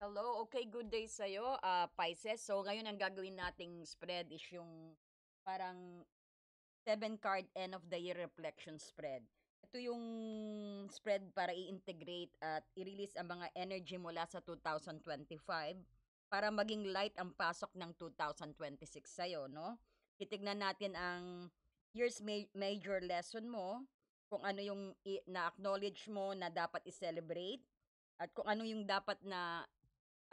Hello, okay, good day sa'yo, Pisces. So, ngayon ang gagawin nating spread is yung parang 7 card end of the year reflection spread. Ito yung spread para i-integrate at i-release ang mga energy mula sa 2025 para maging light ang pasok ng 2026 sa'yo, no? Titignan natin ang year's major lesson mo, kung ano yung na-acknowledge mo na dapat i-celebrate, at kung ano yung dapat na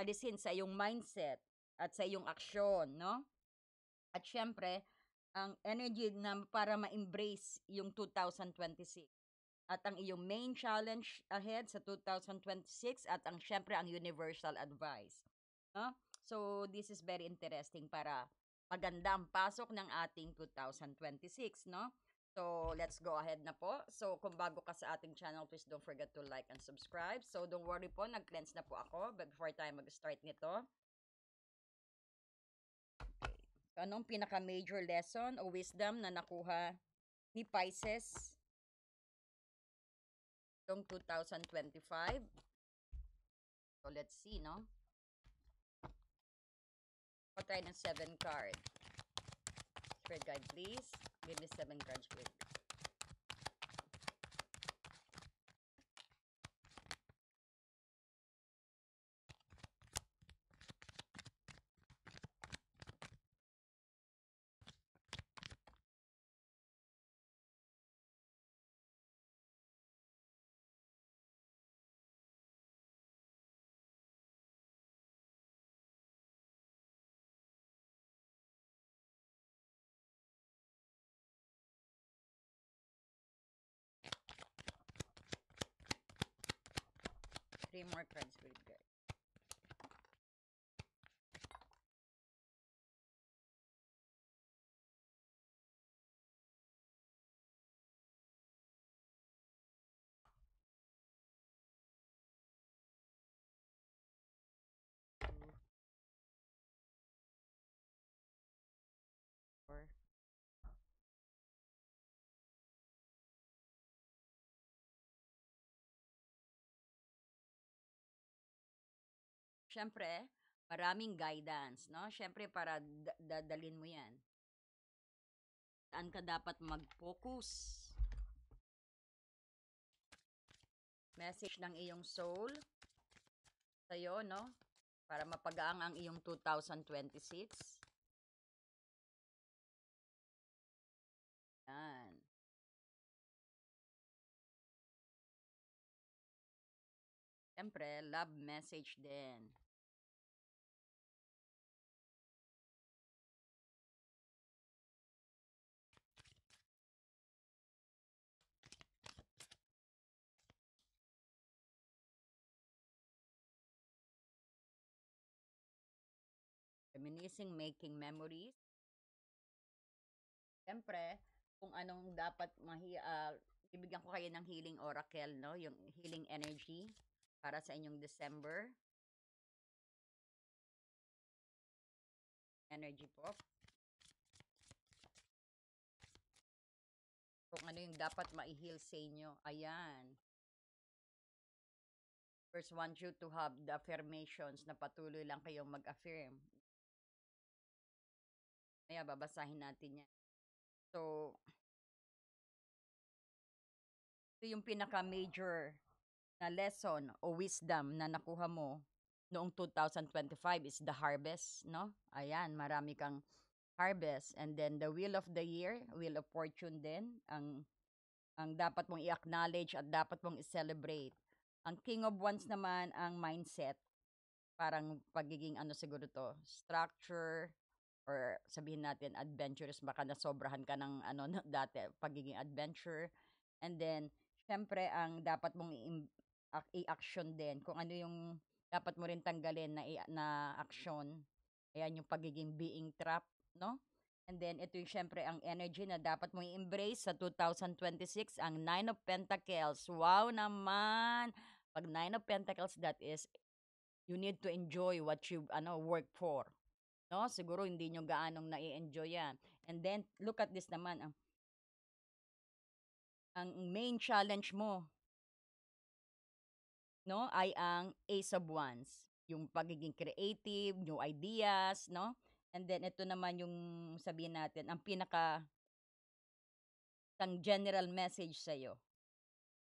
alisin sa iyong mindset at sa iyong aksyon, no? At syempre, ang energy na para ma-embrace yung 2026 at ang iyong main challenge ahead sa 2026 at ang syempre ang universal advice, no? So this is very interesting para maganda ang pasok ng ating 2026, no? So, let's go ahead na po. So, kung bago ka sa ating channel, please don't forget to like and subscribe. So, don't worry po, nag-cleanse na po ako. But before tayo mag-start nito, anong pinaka-major lesson o wisdom na nakuha ni Pisces noong 2025? So, let's see, no? Patry ng 7 card. Spirit guide, please. Give me 7 cards, spirit. Three more cards, spirit guide. Two, four. Siyempre, maraming guidance, no? Siyempre, para dadalin mo yan. Saan ka dapat mag-focus? Message ng iyong soul sa'yo, no? Para mapagaang ang iyong 2026. Yan. Siyempre, love message din. Reminiscing, making memories. Siyempre, kung anong dapat bibigyan ko kayo ng healing oracle, no? Yung healing energy para sa inyong December. Energy po. Kung ano yung dapat ma-heal sa inyo. Ayan. First, want you to have the affirmations na patuloy lang kayong mag-affirm. Kaya babasahin natin yan. So, ito yung pinaka-major na lesson o wisdom na nakuha mo noong 2025 is the harvest, no? Ayan, marami kang harvest. And then the wheel of the year, wheel of fortune din, ang dapat mong i-acknowledge at dapat mong i-celebrate. Ang king of wands naman ang mindset, parang pagiging ano siguro to, structure, or sabihin natin adventurous, baka nasobrahan ka ng ano dati, pagiging adventure. And then syempre ang dapat mong i-action din kung ano yung dapat mo rin tanggalin na action. Ayan yung pagiging being trap, no? And then ito yung syempre ang energy na dapat mong i-embrace sa 2026, ang Nine of Pentacles. Wow naman. Pag Nine of Pentacles, that is you need to enjoy what you work for. No? Siguro hindi nyo gaanong nai-enjoy yan. And then, look at this naman. Ang main challenge mo, no, ay ang Ace of Wands. yung pagiging creative, new ideas, no? And then ito naman yung sabihin natin, ang pinaka ang general message sa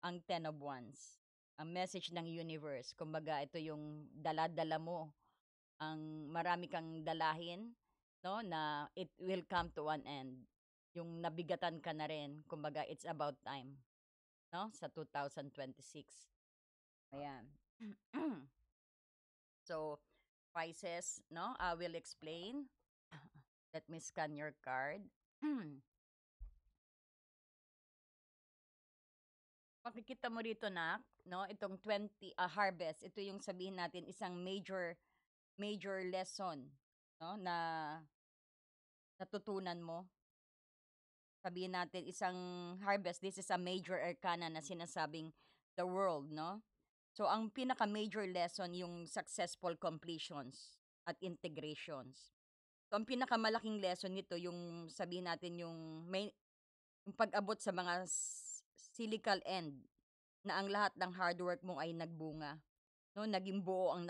ang Ten of Wands. Ang message ng universe. Kumbaga, ito yung dala-dala mo. Ang marami kang dalahin, no, na it will come to an end. Yung nabigatan ka na rin. Kumbaga, it's about time, no, sa 2026. Ayan. So, Pisces, no, I will explain. Let me scan your card. Makikita mo rito na, no, itong 20 harvest, ito yung sabihin natin isang major lesson, no, na natutunan mo. Sabihin natin isang harvest, this is a major arcana na sinasabing the world, no? So ang pinaka major lesson yung successful completions at integrations. So ang pinakamalaking lesson nito yung sabihin natin yung pag-abot sa mga cyclical end na ang lahat ng hard work mo ay nagbunga, no? Naging buo ang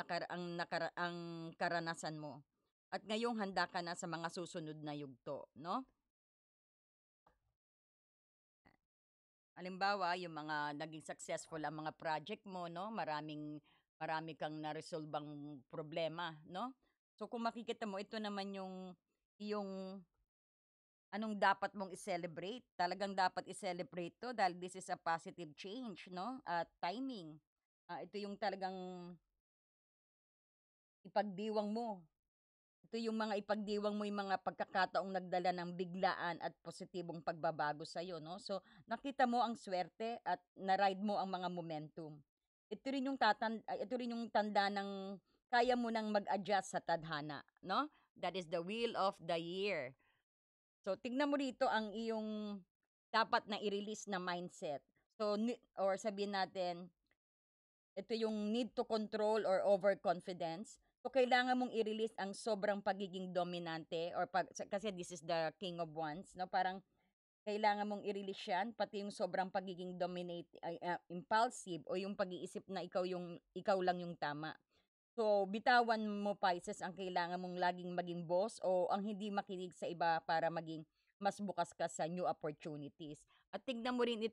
karanasan mo. At ngayong handa ka na sa mga susunod na yugto, no? Halimbawa, yung mga naging successful ang mga project mo, no? Marami kang naresolbang problema, no? So kung makikita mo, ito naman yung anong dapat mong i-celebrate. Talagang dapat i-celebrate to dahil this is a positive change, no? At timing. Ito yung talagang ipagdiwang mo. Ito yung mga ipagdiwang mo yung mga pagkakataong nagdala ng biglaan at positibong pagbabago sa iyo, no? So, nakita mo ang swerte at na-ride mo ang mga momentum. Ito rin yung tanda ng kaya mo nang mag-adjust sa tadhana, no? That is the wheel of the year. So, tignan mo rito ang iyong dapat na i-release na mindset. So, or sabihin natin, ito yung need to control or overconfidence. So, kailangan mong i-release ang sobrang pagiging dominante kasi this is the King of Wands, no? Parang kailangan mong i-release yan, pati yung sobrang pagiging impulsive o yung pag-iisip na ikaw lang yung tama. So, bitawan mo Pisces ang kailangan mong laging maging boss o ang hindi makinig sa iba para maging mas bukas ka sa new opportunities. At tignan mo rin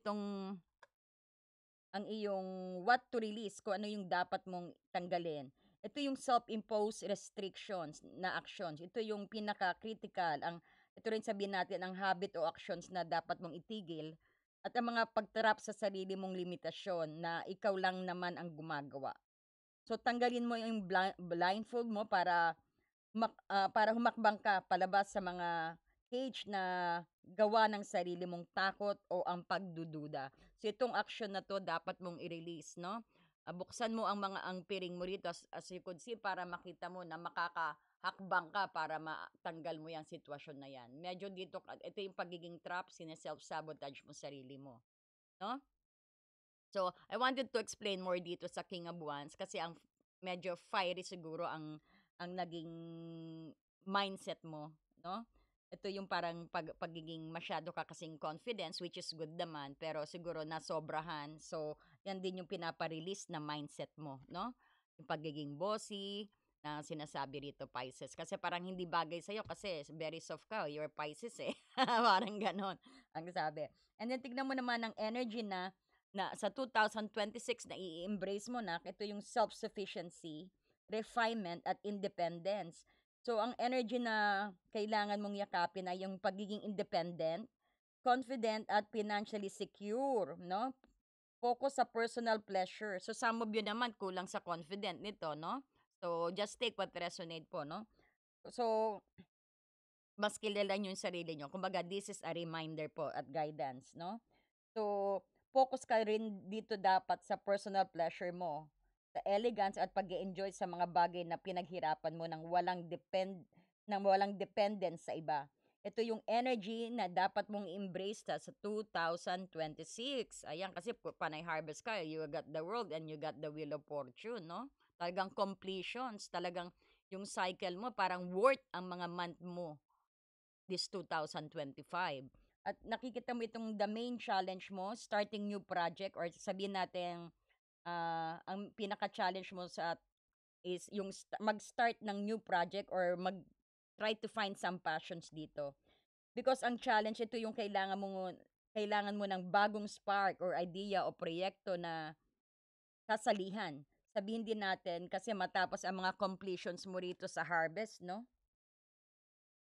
ang iyong what to release, kung ano yung dapat mong tanggalin. Ito yung self-imposed restrictions na actions. Ito yung pinaka-critical. Ito rin sabihin natin ang habit o actions na dapat mong itigil at ang mga pagtarap sa sarili mong limitasyon na ikaw lang naman ang gumagawa. So tanggalin mo yung blindfold mo para humakbang ka palabas sa mga cage na gawa ng sarili mong takot o ang pagdududa. So itong action na to dapat mong i-release, no? Buksan mo ang piring mo rito as you could see para makita mo na makakahakbang ka para matanggal mo yung sitwasyon na yan. Medyo dito, ito yung pagiging trap, self-sabotage mo sarili mo, no? So, I wanted to explain more dito sa King of Wands kasi ang medyo fiery siguro ang naging mindset mo, no? Ito yung parang pagiging masyado ka kasing confidence, which is good naman, pero siguro nasobrahan. So, yan din yung pinapa-release na mindset mo, no? Yung pagiging bossy, na sinasabi rito Pisces. Kasi parang hindi bagay sa'yo kasi very soft ka, you're Pisces eh. Parang ganon ang sabi. And then tignan mo naman ang energy na sa 2026 na i-embrace mo na, ito yung self-sufficiency, refinement at independence. So, ang energy na kailangan mong yakapin ay yung pagiging independent, confident at financially secure, no? Focus sa personal pleasure. So, some of you naman kulang sa confident nito, no? So, just take what resonate po, no? So, mas kilala nyo yung sarili nyo. Kumbaga, this is a reminder po at guidance, no? So, focus ka rin dito dapat sa personal pleasure mo, sa elegance at pag enjoy sa mga bagay na pinaghirapan mo nang walang dependence sa iba. Ito yung energy na dapat mong embrace sa 2026. Ayan, kasi panay harvest ka, you got the world and you got the wheel of fortune, no? Talagang completions, talagang yung cycle mo, parang worth ang mga month mo this 2025. At nakikita mo itong the main challenge mo, starting new project or sabihin natin ang pinaka-challenge mo sa is yung mag-start ng new project or try to find some passions dito. Because ang challenge ito yung kailangan mo ng bagong spark or idea o proyekto na sasalihan. Sabihin din natin kasi matapos ang mga completions mo rito sa harvest, no?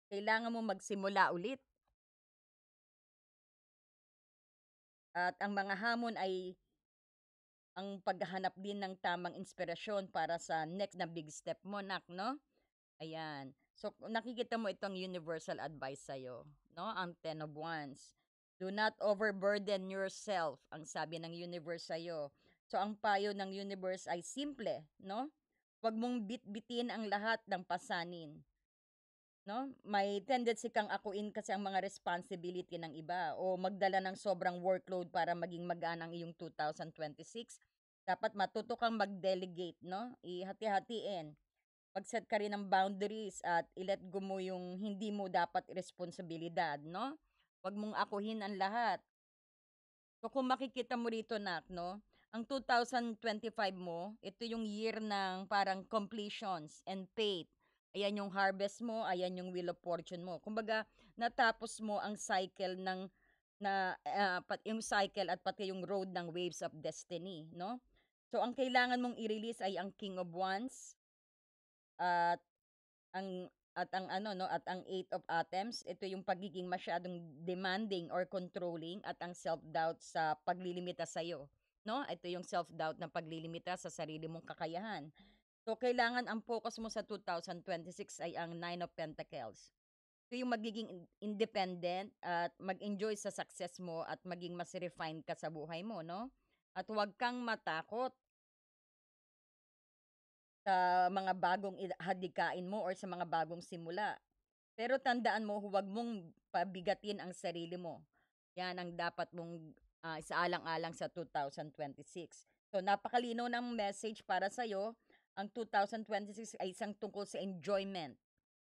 Kailangan mo magsimula ulit. At ang mga hamon ay ang paghahanap din ng tamang inspirasyon para sa next na big step mo, nak, no? Ayan. So, nakikita mo itong universal advice sa'yo, no? Ang Ten of Wands. Do not overburden yourself, ang sabi ng universe sa'yo. So, ang payo ng universe ay simple, no? Huwag mong bitbitin ang lahat ng pasanin, no? May tendency kang akuin kasi ang mga responsibility ng iba o magdala ng sobrang workload para maging magaan ang iyong 2026. Dapat matuto kang mag-delegate, no? Ihati-hatiin. Mag-set ka rin ng boundaries at i-let go mo yung hindi mo dapat responsibilidad, no? Huwag mong akuhin ang lahat. So kung makikita mo rito, nak, no? Ang 2025 mo, ito yung year ng parang completions and faith. Ayan yung harvest mo, ayan yung wheel of fortune mo. Kumbaga, natapos mo ang cycle ng yung cycle at pati yung road ng waves of destiny, no? So ang kailangan mong i-release ay ang King of Wands at ang ano, no, at ang Eight of Atoms. Ito yung pagiging masyadong demanding or controlling at ang self-doubt sa paglilimita sa iyo, no? Ito yung self-doubt na paglilimita sa sarili mong kakayahan. So kailangan ang focus mo sa 2026 ay ang Nine of Pentacles. Ito yung magiging independent at mag-enjoy sa success mo at maging mas refined ka sa buhay mo, no? At huwag kang matakot sa mga bagong hadikain mo or sa mga bagong simula. Pero tandaan mo, huwag mong pabigatin ang sarili mo. Yan ang dapat mong isaalang-alang sa 2026. So, napakalino ng message para sa'yo. Ang 2026 ay isang tungkol sa enjoyment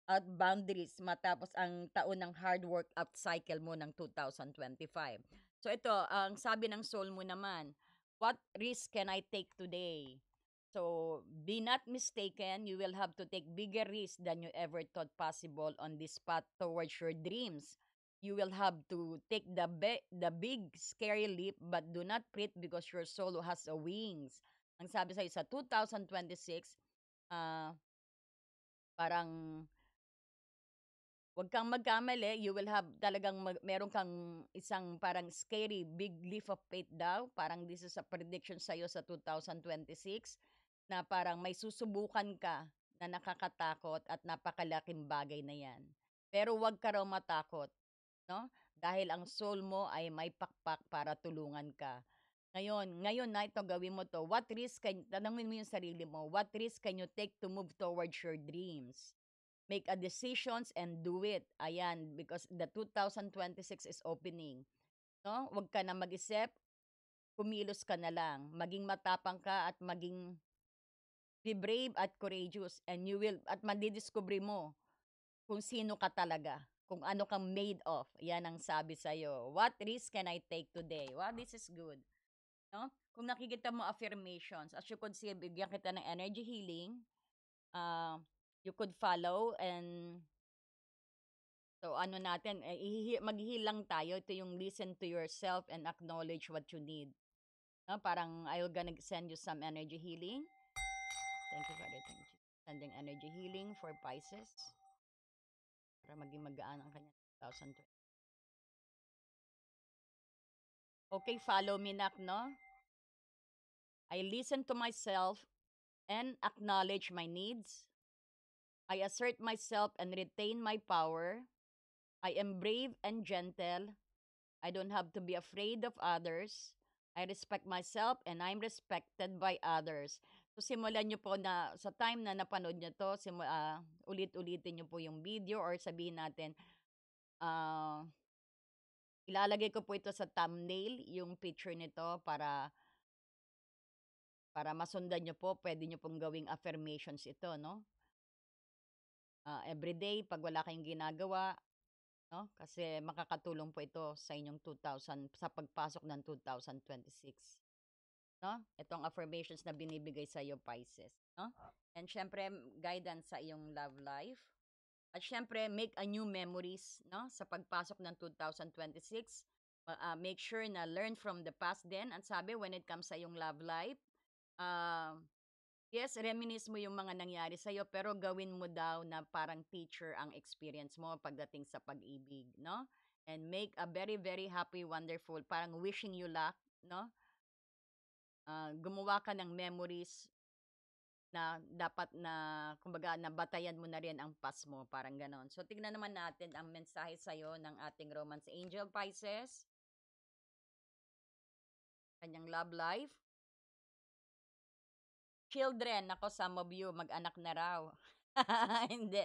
at boundaries matapos ang taon ng hard work up cycle mo ng 2025. So, ito, ang sabi ng soul mo naman, what risk can I take today? So, be not mistaken, you will have to take bigger risks than you ever thought possible on this path towards your dreams. You will have to take the big scary leap but do not fret because your soul has a wings. Ang sabi sa'yo sa 2026, ah parang wag kang magkamali, you will have talagang meron kang isang parang scary big leap of faith daw. Parang this is a prediction sa'yo sa 2026 na parang may susubukan ka na nakakatakot at napakalaking bagay na yan. Pero wag ka raw matakot, no? Dahil ang soul mo ay may pakpak para tulungan ka. Ngayon na ito, gawin mo to. Tanongin mo yung sarili mo, what risk can you take to move towards your dreams? Make a decisions and do it. Ayan, because the 2026 is opening. No? Huwag ka na mag-isip, kumilos ka na lang. Maging matapang ka at maging be brave at courageous and you will at madidiscover mo kung sino ka talaga, kung ano kang made of. Yan ang sabi sa iyo. What risk can I take today? Wow, this is good. No? Kung nakikita mo affirmations, as you could see, bigyan kita ng energy healing. You could follow and so ano natin, mag-heal lang tayo. Ito yung listen to yourself and acknowledge what you need. No? Parang I'm gonna send you some energy healing. Thank you, Father. Thank you. Sending energy healing for Pisces. Para maging magaan ang kanya 2020. Okay, follow me, Nak, no? I listen to myself and acknowledge my needs. I assert myself and retain my power. I am brave and gentle. I don't have to be afraid of others. I respect myself and I'm respected by others. So simulan nyo po na sa time na napanood nyo to, ulit-ulitin nyo po yung video or sabihin natin, ilalagay ko po ito sa thumbnail, yung picture nito para masundan nyo po, pwede nyo pong gawing affirmations ito, no? Everyday, pag wala kayong ginagawa, no? Kasi makakatulong po ito sa inyong 2000 sa pagpasok ng 2026. no? Itong affirmations na binibigay sa iyo, Pisces, no? And syempre, guidance sa iyong love life. At syempre, make a new memories, no? Sa pagpasok ng 2026, make sure na learn from the past din. Ang sabi, when it comes sa iyong love life, uh, yes, reminisce mo yung mga nangyari sa'yo, pero gawin mo daw na parang teacher ang experience mo pagdating sa pag-ibig, no? And make a very, very happy, wonderful, parang wishing you luck, no? Gumawa ka ng memories na dapat na, kumbaga, nabatayan mo na rin ang past mo, parang ganon. So, tignan naman natin ang mensahe sa'yo ng ating Romance Angel, Pisces, kanyang love life. Children, ako, some of you, mag-anak na raw. Hindi.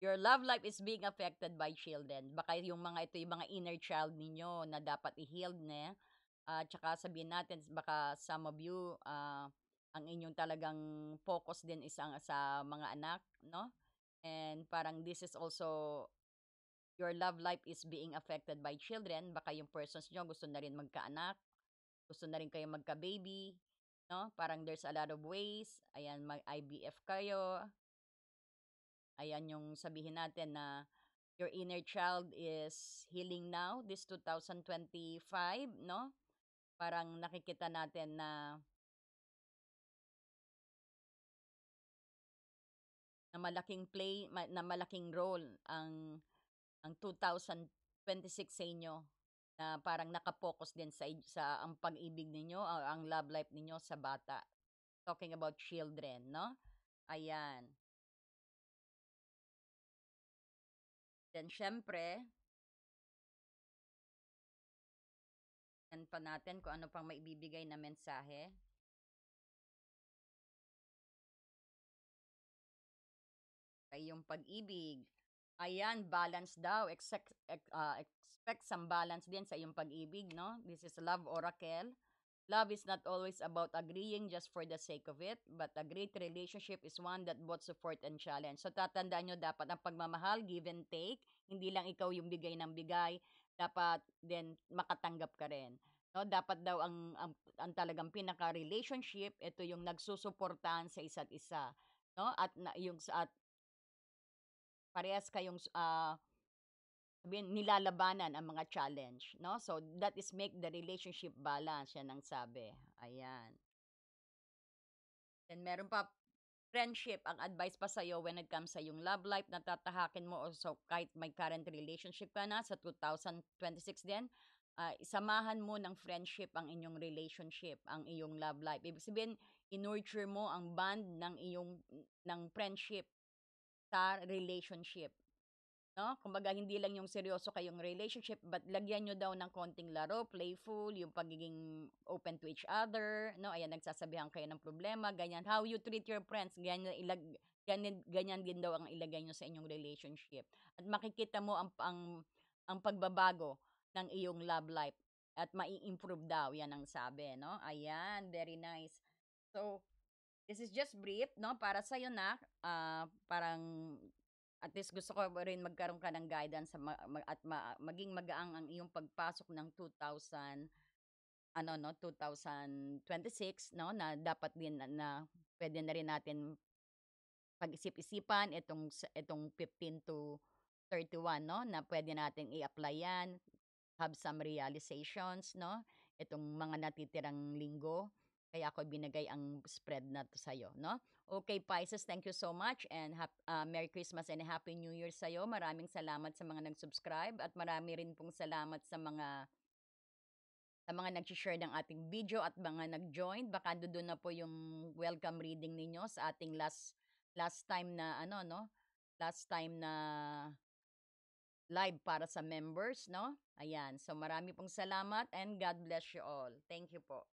Your love life is being affected by children. Baka yung mga ito, yung mga inner child ninyo na dapat i-healed na. Tsaka sabihin natin, baka some of you, ang inyong talagang focus din isang sa mga anak, no? And parang this is also, your love life is being affected by children. Baka yung persons nyo gusto na rin magkaanak, gusto na rin kayo magka-baby, no? Parang there's a lot of ways. Ayan, mag-IVF kayo. Ayan yung sabihin natin na your inner child is healing now, this 2025, no? Parang nakikita natin na malaking na malaking role ang 2026 sa inyo, na parang nakapokus din sa ang pag-ibig ninyo, ang love life ninyo sa bata. Talking about children, no? Ayan. Then, syempre, yan pa natin kung ano pang maibibigay na mensahe. Ay, yung pag-ibig. Ayan, balance daw. Expect some balance din sa iyong pag-ibig, no? This is Love Oracle. Love is not always about agreeing just for the sake of it, but a great relationship is one that both support and challenge. So tatandaan nyo, dapat ang pagmamahal, give and take, hindi lang ikaw yung bigay ng bigay, dapat din makatanggap ka rin. No, dapat daw ang talagang pinaka relationship, ito yung nagsusuportahan sa isa't isa, no? At yung at parehas kayong sabihin, nilalabanan ang mga challenge, no? So, that is make the relationship balance, yan ang sabi. Ayan. Then, meron pa, friendship, ang advice pa sa'yo when it comes sa yung love life na tatahakin mo, o so kahit may current relationship ka na sa 2026 din, isamahan mo ng friendship ang inyong relationship, ang iyong love life. Ibig sabihin, in-nurture mo ang bond ng friendship sa relationship. No? Kumbaga, hindi lang yung seryoso kayong relationship, but lagyan nyo daw ng konting laro, playful, yung pagiging open to each other, no? Ayan, nagsasabihan kayo ng problema, ganyan. How you treat your friends, ganyan din daw ang ilagay nyo sa inyong relationship. At makikita mo ang pagbabago ng iyong love life at mai-improve daw, yan ang sabi, no? Ayan, very nice. So, this is just brief, no? Para sa'yo na, parang at least gusto ko rin magkaroon ka ng guidance at maging magaang ang iyong pagpasok ng 2026, no, na dapat din na pwede na rin natin pag-isip-isipan itong 15 to 31, no, na pwede natin i-apply yan, have some realizations, no, itong mga natitirang linggo. Kaya ako binigay ang spread na to sa'yo, no? Okay, Pisces, thank you so much and Merry Christmas and Happy New Year sa'yo. Maraming salamat sa mga nag-subscribe at marami rin pong salamat sa mga nag-share ng ating video at mga nag-join. Baka doon na po yung welcome reading ninyo sa ating last time na no? Last time na live para sa members, no? Ayan. So marami pong salamat and God bless you all. Thank you po.